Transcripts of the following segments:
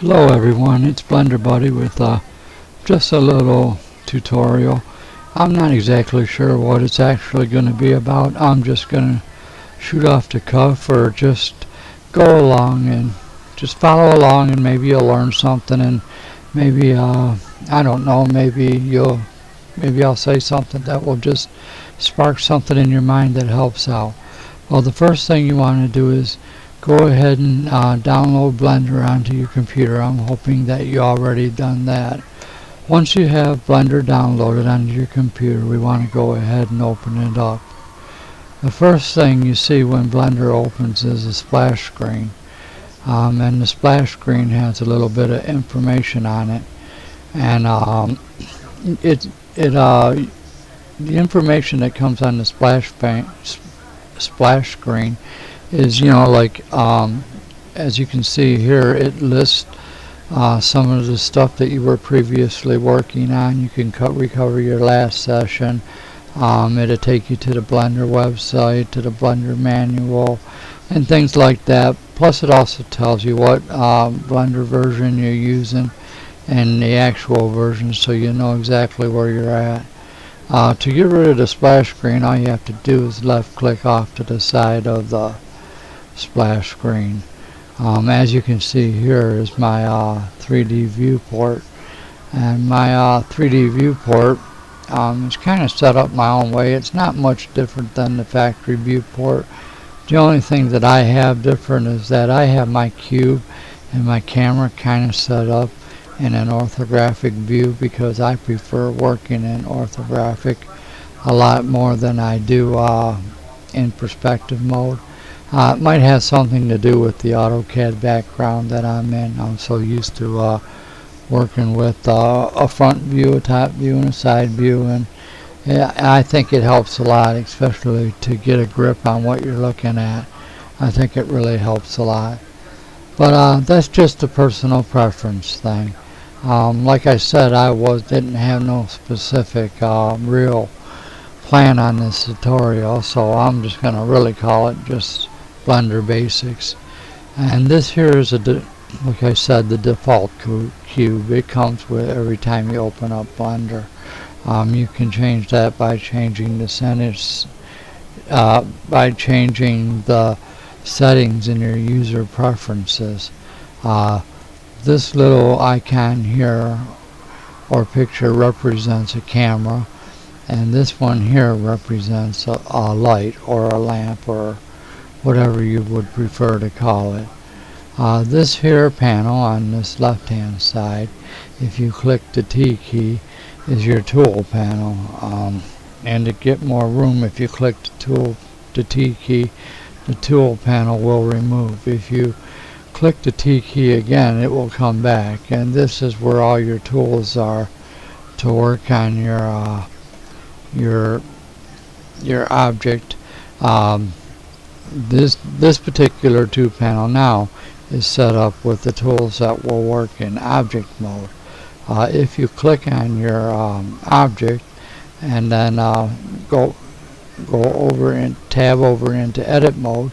Hello everyone, it's Blender Buddy with just a little tutorial. I'm not exactly sure what it's actually going to be about. I'm just going to shoot off the cuff or just go along and just follow along, and maybe you'll learn something, and maybe I don't know, maybe I'll say something that will just spark something in your mind that helps out. Well, the first thing you want to do is go ahead and download Blender onto your computer. I'm hoping that you already done that. Once you have Blender downloaded onto your computer, we want to go ahead and open it up. The first thing you see when Blender opens is a splash screen. And the splash screen has a little bit of information on it. And the information that comes on the splash screen is, as you can see here, it lists some of the stuff that you were previously working on. You can recover your last session. It'll take you to the Blender website, to the Blender manual, and things like that. Plus it also tells you what Blender version you're using and the actual version, so you know exactly where you're at. To get rid of the splash screen, all you have to do is left click off to the side of the splash screen. As you can see, here is my 3D viewport, and my 3D viewport is kind of set up my own way. It's not much different than the factory viewport. The only thing that I have different is that I have my cube and my camera kind of set up in an orthographic view, because I prefer working in orthographic a lot more than I do in perspective mode. It might have something to do with the AutoCAD background that I'm in. I'm so used to working with a front view, a top view, and a side view, and I think it helps a lot, especially to get a grip on what you're looking at. I think it really helps a lot. But that's just a personal preference thing. Like I said, I didn't have no specific real plan on this tutorial, so I'm just going to really call it just Blender Basics. And this here is like I said, the default cube. It comes with every time you open up Blender. You can change that by changing the settings, by changing the settings in your user preferences. This little icon here or picture represents a camera, and this one here represents a light or a lamp or whatever you would prefer to call it. This here panel on this left hand side, if you click the T key, is your tool panel, and to get more room, if you click the T key, the tool panel will remove. If you click the T key again, it will come back, and this is where all your tools are to work on your object. This particular tool panel now is set up with the tools that will work in object mode. If you click on your object and then go over and tab over into edit mode,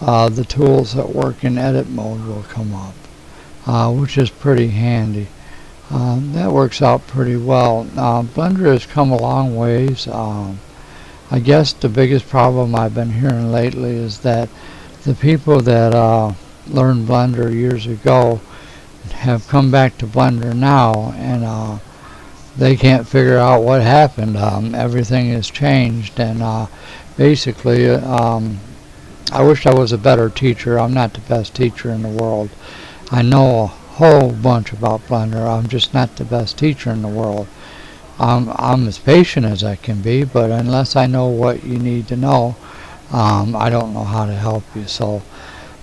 the tools that work in edit mode will come up, which is pretty handy. That works out pretty well. Blender has come a long ways. I guess the biggest problem I've been hearing lately is that the people that learned Blender years ago have come back to Blender now, and they can't figure out what happened. Everything has changed, and basically I wish I was a better teacher. I'm not the best teacher in the world. I know a whole bunch about Blender. I'm just not the best teacher in the world. I'm as patient as I can be, but unless I know what you need to know, I don't know how to help you. So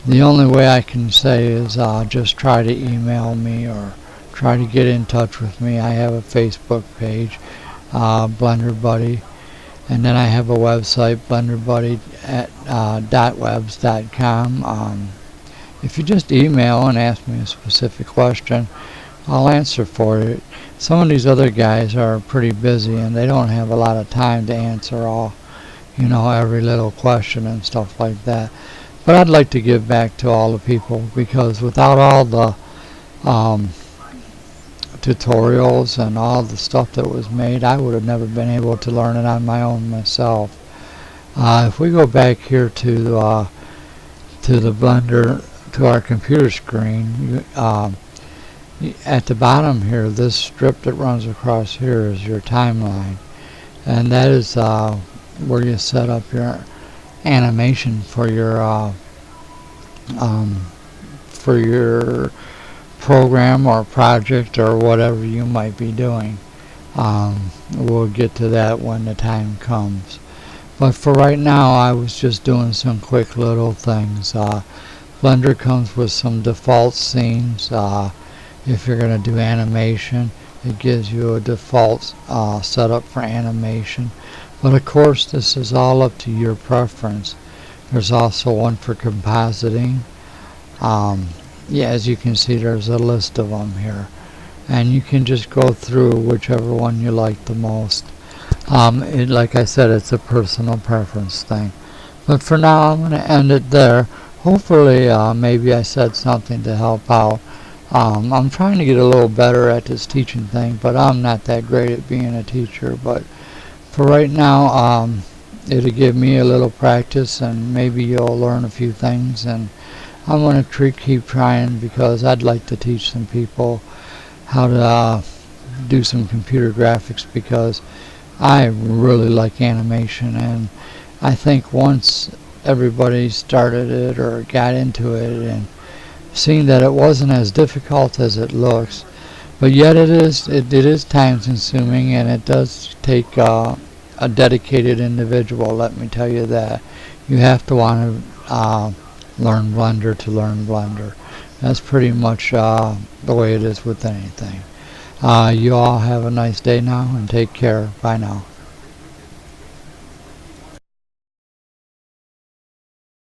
the only way I can say is just try to email me or try to get in touch with me. I have a Facebook page, Blender Buddy, and then I have a website, blenderbuddy.webs.com. If you just email and ask me a specific question, I'll answer for it. Some of these other guys are pretty busy, and they don't have a lot of time to answer every little question and stuff like that. But I'd like to give back to all the people, because without all the um, tutorials and all the stuff that was made, I would have never been able to learn it on my own myself. If we go back here to the Blender, to our computer screen, at the bottom here, this strip that runs across here is your timeline, and that is where you set up your animation for your program or project or whatever you might be doing. We'll get to that when the time comes. But for right now, I was just doing some quick little things. Blender comes with some default scenes. If you're going to do animation, it gives you a default setup for animation. But of course, this is all up to your preference. There's also one for compositing. Yeah, as you can see, there's a list of them here, and you can just go through whichever one you like the most. Like I said, it's a personal preference thing. But for now, I'm going to end it there. Hopefully, maybe I said something to help out. I'm trying to get a little better at this teaching thing, but I'm not that great at being a teacher. But for right now, it'll give me a little practice, and maybe you'll learn a few things. And I'm going to keep trying, because I'd like to teach some people how to do some computer graphics, because I really like animation, and I think once everybody started it or got into it and seen that it wasn't as difficult as it looks, but yet it is time consuming, and it does take a dedicated individual, let me tell you that. You have to want to learn Blender to learn Blender. That's pretty much the way it is with anything. You all have a nice day now, and take care. Bye now.